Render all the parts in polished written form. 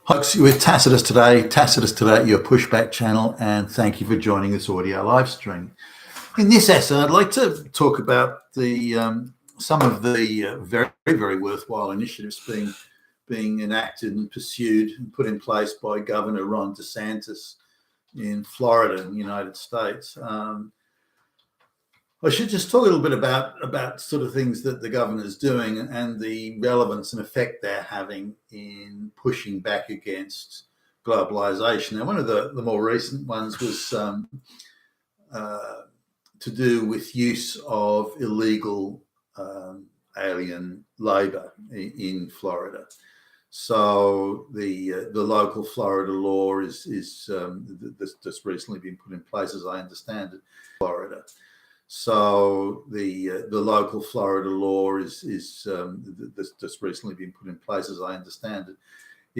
Folks, you're with Tacitus today, your pushback channel, and thank you for joining this audio live stream. In this essay, I'd like to talk about the some of the very, very worthwhile initiatives being enacted and pursued and put in place by Governor Ron De Santis in Florida, in the United States. I should just talk a little bit about sort of things that the governor's doing and the relevance and effect they're having in pushing back against globalization. Now, one of the more recent ones was to do with use of illegal alien labor in Florida. So the local Florida law is just recently been put in place, as I understand it, Florida. So the local Florida law is just recently been put in place, as I understand it,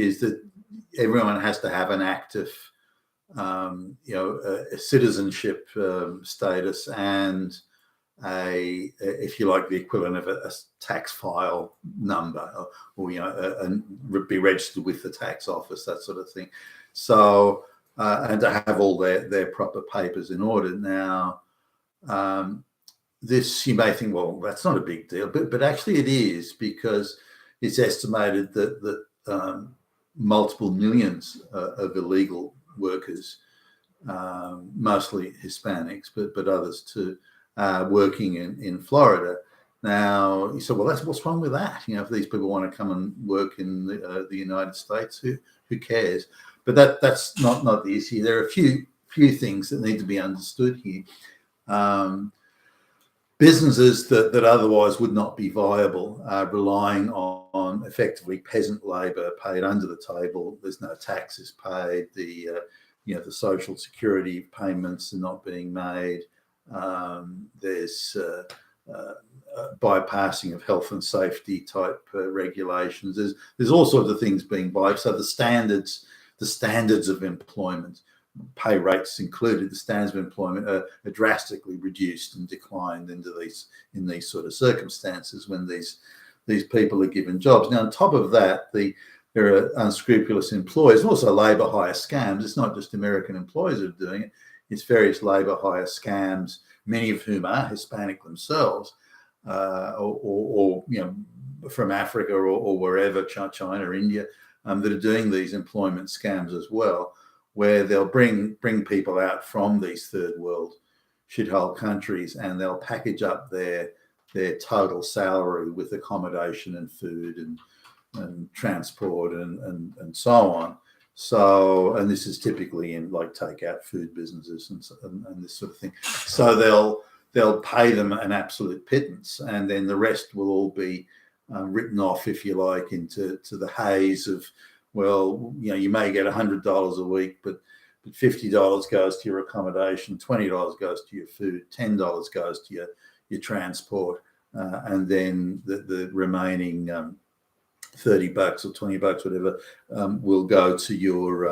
is that everyone has to have an active, a citizenship status and if you like, the equivalent of a tax file number, or and be registered with the tax office, that sort of thing. So and to have all their proper papers in order. Now, this, you may think, well, that's not a big deal, but actually it is, because it's estimated that multiple millions of illegal workers, mostly Hispanics, but others too, working in Florida. Now, you said, well, what's wrong with that? If these people want to come and work in the United States, who cares? But that's not the issue. There are a few things that need to be understood here. Businesses that otherwise would not be viable are relying on effectively peasant labour paid under the table. There's no taxes paid. The social security payments are not being made. There's bypassing of health and safety type regulations. There's all sorts of things being bypassed. So the standards of employment, pay rates included, the standards of employment are drastically reduced and declined in these sort of circumstances when these people are given jobs. Now, on top of that, there are unscrupulous employers, and also labour hire scams. It's not just American employers that are doing it. It's various labour hire scams, many of whom are Hispanic themselves, or from Africa or wherever, China, India, that are doing these employment scams as well, where they'll bring people out from these third world shithole countries, and they'll package up their total salary with accommodation and food and transport and so on. So, and this is typically in like takeout food businesses and this sort of thing. So they'll pay them an absolute pittance, and then the rest will all be written off, if you like, into the haze of, well, you may get $100 a week, but $50 goes to your accommodation, $20 goes to your food, $10 goes to your transport, and then the remaining $30 or $20, whatever, will go to your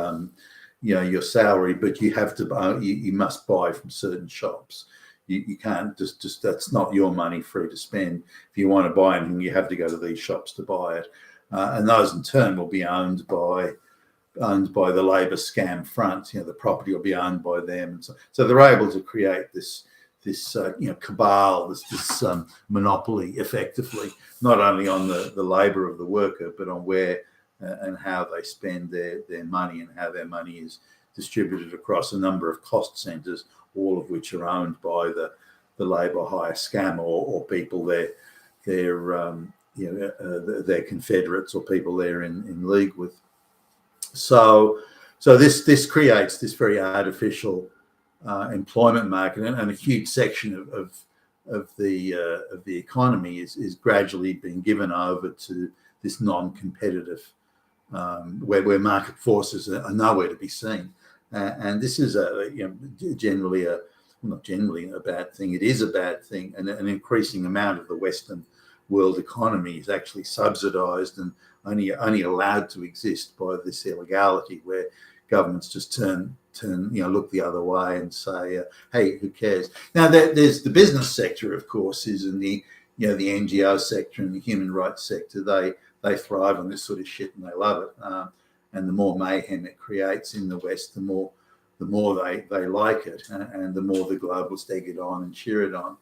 salary. But you have to you must buy from certain shops. You can't just that's not your money free to spend. If you want to buy anything, you have to go to these shops to buy it. And those in turn will be owned by the labour scam front. The property will be owned by them, and so they're able to create this cabal, this monopoly, effectively, not only on the labour of the worker, but on where and how they spend their money, and how their money is distributed across a number of cost centres, all of which are owned by the labour hire scam or people they're confederates or people they're in league with. So this creates this very artificial employment market, and a huge section of the economy is gradually being given over to this non-competitive, where market forces are nowhere to be seen, and this is not generally a bad thing. It is a bad thing, and an increasing amount of the Western world economy is actually subsidized and only allowed to exist by this illegality, where governments just turn look the other way and say, hey, who cares? Now, there's the business sector, of course, is in the the NGO sector and the human rights sector. They thrive on this sort of shit and they love it. and the more mayhem it creates in the West, the more they like it, and the more the globalists egg it on and cheer it on.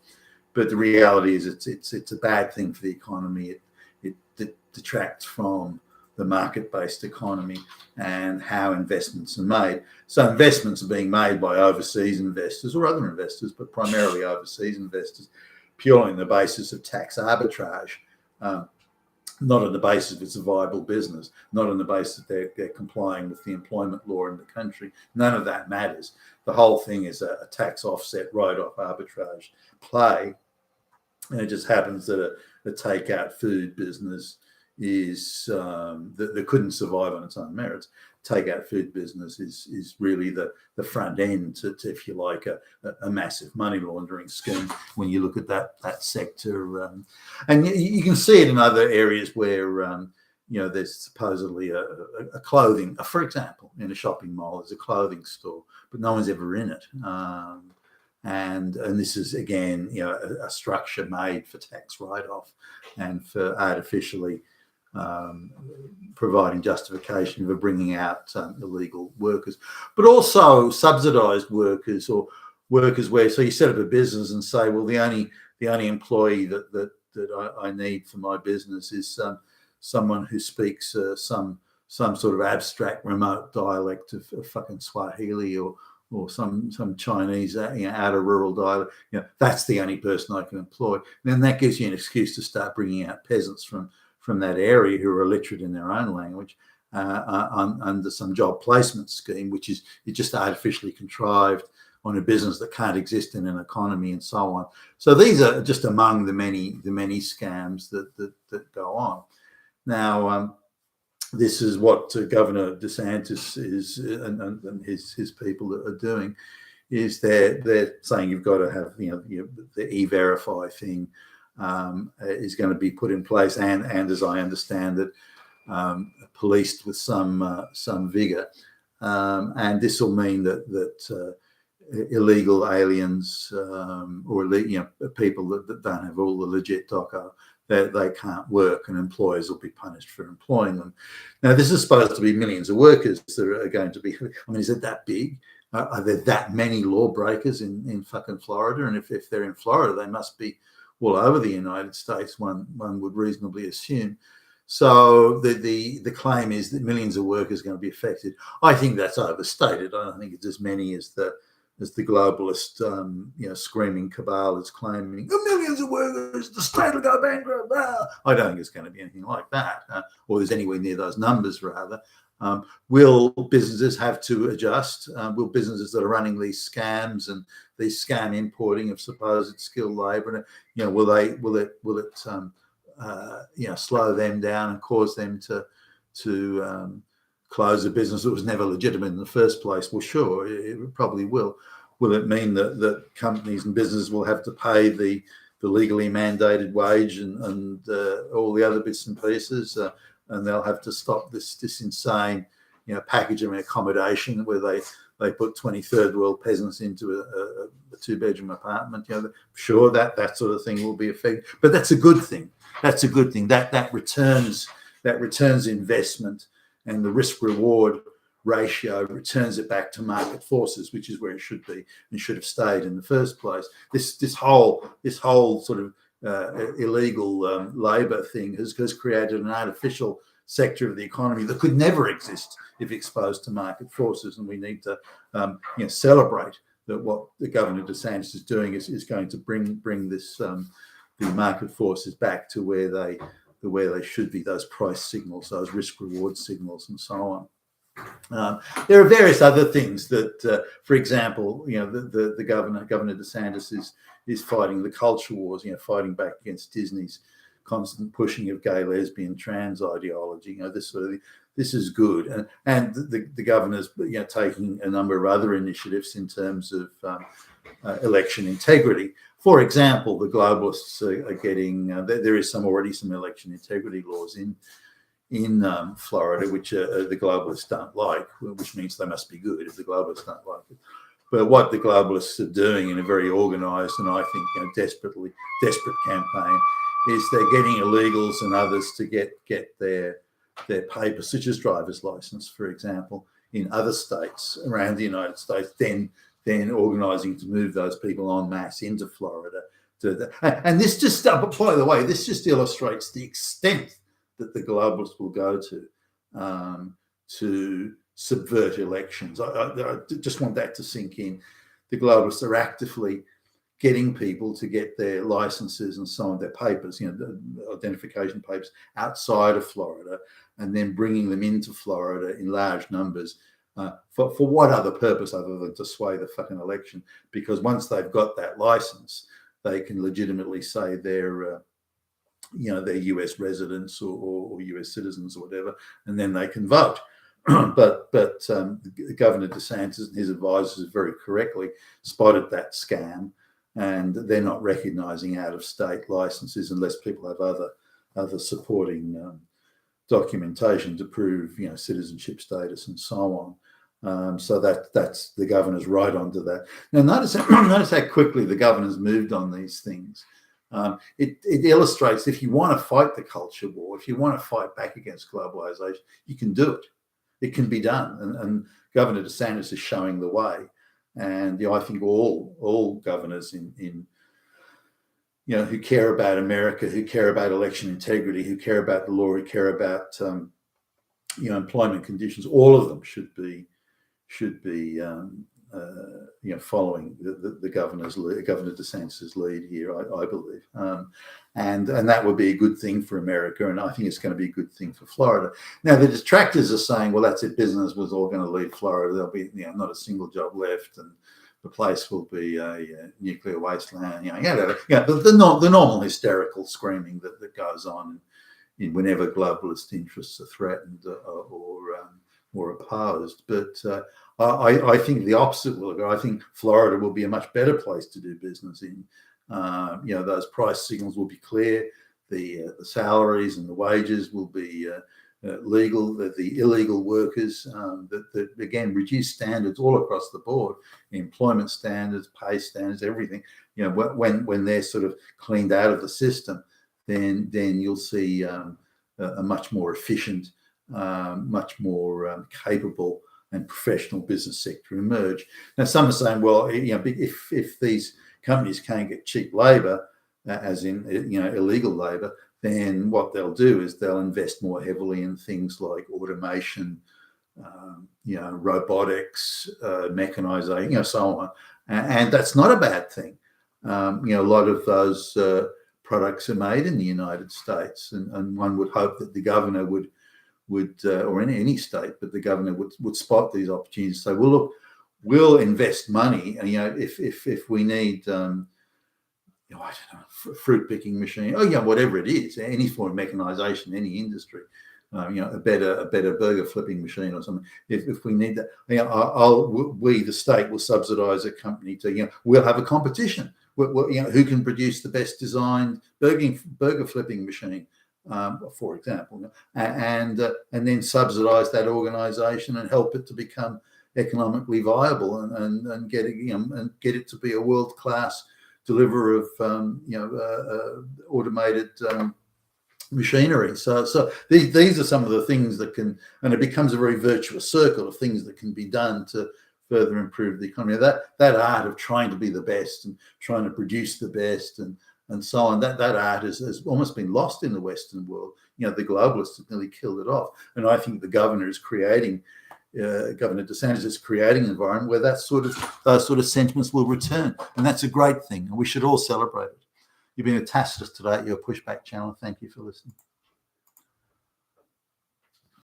But the reality is it's a bad thing for the economy. It detracts from the market-based economy and how investments are made. So investments are being made by overseas investors or other investors, but primarily overseas investors, purely on the basis of tax arbitrage, not on the basis of it's a viable business, not on the basis that they're complying with the employment law in the country. None of that matters. The whole thing is a tax offset, write-off arbitrage play. And it just happens that a takeout food business is that couldn't survive on its own merits. Takeout food business is really the front end to if you like, a massive money laundering scheme when you look at that sector. And you can see it in other areas where there's supposedly a clothing, for example, in a shopping mall, there's a clothing store, but no one's ever in it. And this is, again, a structure made for tax write-off and for artificially providing justification for bringing out illegal workers, but also subsidised workers or workers where, so you set up a business and say, well, the only employee that I need for my business is someone who speaks some sort of abstract remote dialect of fucking Swahili or some Chinese outer rural dialect. That's the only person I can employ. And then that gives you an excuse to start bringing out peasants from that area who are illiterate in their own language under some job placement scheme, which is just artificially contrived on a business that can't exist in an economy and so on. So these are just among the many scams that go on. Now, this is what Governor De Santis is and his people are doing, is they're saying you've got to have the e-verify thing is going to be put in place, and as I understand it, policed with some vigor, and this will mean that illegal aliens or people that don't have all the legit doco, they can't work, and employers will be punished for employing them. Now, this is supposed to be millions of workers that are going to be. I mean, is it that big? Are there that many lawbreakers in fucking Florida? And if they're in Florida, they must be all over the United States, one would reasonably assume. So the claim is that millions of workers are going to be affected. I think that's overstated. I don't think it's as many as the globalist screaming cabal is claiming. Millions of workers, the state will go bankrupt. I don't think it's going to be anything like that, or there's anywhere near those numbers, rather. Will businesses have to adjust? Will businesses that are running these scams and these scam importing of supposed skilled labour, will it slow them down and cause them to close a business that was never legitimate in the first place? Well, sure, it probably will. Will it mean that companies and businesses will have to pay the legally mandated wage and all the other bits and pieces? And they'll have to stop this insane, packaging and accommodation where they put 23rd world peasants into a two-bedroom apartment. Sure, that sort of thing will be affected, but that's a good thing. That's a good thing. That returns investment, and the risk-reward ratio returns it back to market forces, which is where it should be and should have stayed in the first place. This whole sort of illegal labour thing has created an artificial sector of the economy that could never exist if exposed to market forces, and we need to celebrate that what the Governor De Santis is doing is going to bring this the market forces back to where they should be, those price signals, those risk reward signals, and so on. There are various other things that, for example, the Governor De Santis is fighting the culture wars, fighting back against Disney's constant pushing of gay, lesbian, trans ideology. This sort of thing. This is good, and the governor's taking a number of other initiatives in terms of election integrity. For example, the globalists are getting there is already some election integrity laws in Florida, which the globalists don't like, which means they must be good if the globalists don't like it. But what the globalists are doing in a very organised and I think desperate campaign is they're getting illegals and others to get their papers, such as driver's license, for example, in other states around the United States, then organising to move those people en masse into Florida. And this just, by the way, this just illustrates the extent that the globalists will go to subvert elections. I just want that to sink in. The globalists are actively getting people to get their licenses and so on, their papers, the identification papers outside of Florida, and then bringing them into Florida in large numbers. For what other purpose other than to sway the fucking election? Because once they've got that license, they can legitimately say they're US residents or US citizens or whatever, and then they can vote. but Governor De Santis and his advisors very correctly spotted that scam, and they're not recognising out-of-state licenses unless people have other supporting documentation to prove citizenship status and so on. So that's the governor's right onto that. Now notice how quickly the governor's moved on these things. It illustrates, if you want to fight the culture war, if you want to fight back against globalization, you can do it. It can be done, and Governor De Santis is showing the way. And I think all governors in who care about America, who care about election integrity, who care about the law, who care about employment conditions, all of them should be following the Governor De Santis' lead here, I believe, and that would be a good thing for America, and I think it's going to be a good thing for Florida. Now the detractors are saying, well, that's it, business was all going to leave Florida. There'll be not a single job left, and the place will be a nuclear wasteland. The normal hysterical screaming that goes on in whenever globalist interests are threatened or opposed, but. I think the opposite will occur. I think Florida will be a much better place to do business in. Those price signals will be clear. The salaries and the wages will be legal. The illegal workers that again reduce standards all across the board, employment standards, pay standards, everything. When they're sort of cleaned out of the system, then you'll see a much more efficient, much more capable and professional business sector emerge. Now, some are saying, well, if these companies can't get cheap labour, as in illegal labour, then what they'll do is they'll invest more heavily in things like automation, robotics, mechanisation, so on, and that's not a bad thing. A lot of those products are made in the United States, and one would hope that the governor would or in any state, but the governor would spot these opportunities. So we'll invest money, and if we need I don't know, fruit picking machine, whatever it is, any form of mechanization, any industry, a better burger flipping machine or something. If we need that, we the state will subsidise a company to we'll have a competition. Who can produce the best designed burger flipping machine? For example, and then subsidise that organisation and help it to become economically viable and get it to be a world class deliverer of automated machinery. So these are some of the things that can, and it becomes a very virtuous circle of things that can be done to further improve the economy. That art of trying to be the best and trying to produce the best and so on, that art has almost been lost in the Western world. The globalists have nearly killed it off. And I think the governor is creating, Governor De Santis is creating an environment where those sort of sentiments will return. And that's a great thing. And we should all celebrate it. You've been a Tacitus today at your Pushback channel. Thank you for listening.